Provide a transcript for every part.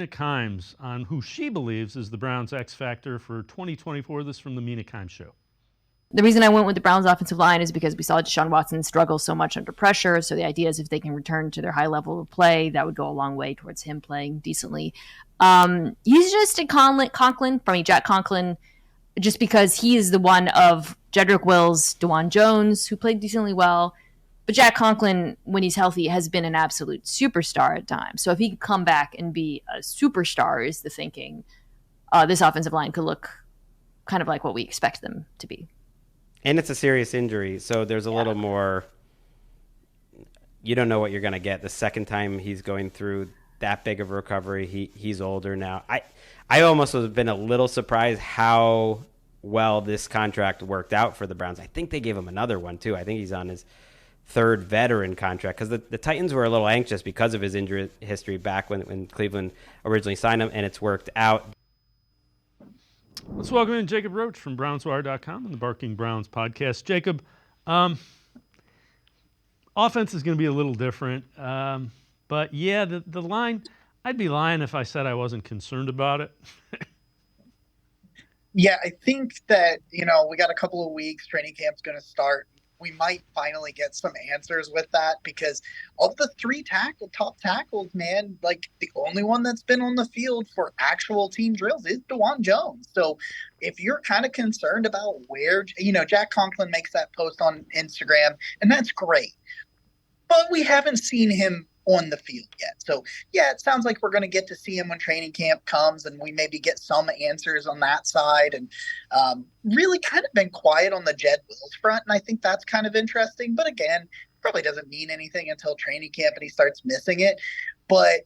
Kimes on who she believes is the Browns' X factor for 2024. This from the Mina Kimes Show. The reason I went with the Browns offensive line is because we saw Deshaun Watson struggle so much under pressure. So the idea is if they can return to their high level of play, that would go a long way towards him playing decently. He's just a Conklin, from Jack Conklin, just because he is the one of Jedrick Wills, DeJuan Jones, who played decently well. But Jack Conklin, when he's healthy, has been an absolute superstar at times. So if he can come back and be a superstar, is the thinking, this offensive line could look kind of like what we expect them to be. And it's a serious injury, so there's a little more. You don't know what you're going to get the second time he's going through that big of a recovery. He's older now. I almost have been a little surprised how well this contract worked out for the Browns. I think they gave him another one, too. I think he's on his third veteran contract because the Titans were a little anxious because of his injury history back when Cleveland originally signed him, and it's worked out. Let's welcome in Jacob Roach from BrownsWire.com and the Barking Browns podcast. Jacob, offense is going to be a little different. But, yeah, the line, I'd be lying if I said I wasn't concerned about it. Yeah, I think that, we got a couple of weeks. Training camp's going to start. We might finally get some answers with that because of the top tackles, man, like the only one that's been on the field for actual team drills is DeJuan Jones. So if you're kind of concerned about where, Jack Conklin makes that post on Instagram, and that's great. But we haven't seen him on the field yet. So, yeah, it sounds like we're going to get to see him when training camp comes and we maybe get some answers on that side. And really kind of been quiet on the Jed Wills front, and I think that's kind of interesting. But again, probably doesn't mean anything until training camp and he starts missing it. But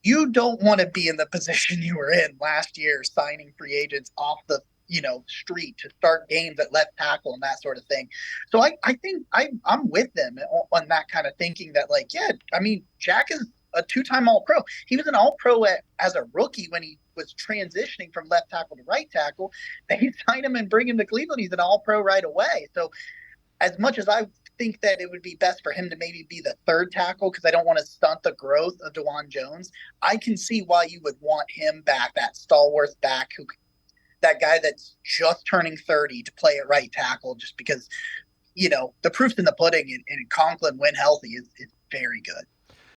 you don't want to be in the position you were in last year, signing free agents off the street to start games at left tackle and that sort of thing. So I think I'm with them on that kind of thinking that, like, yeah, I mean, Jack is a two-time All-Pro. He was an All-Pro as a rookie when he was transitioning from left tackle to right tackle. They signed him and bring him to Cleveland. He's an All-Pro right away. So as much as I think that it would be best for him to maybe be the third tackle because I don't want to stunt the growth of DeJuan Jones, I can see why you would want him back, that stalwart back that guy that's just turning 30 to play at right tackle, just because, the proof's in the pudding, and Conklin, when healthy, is very good.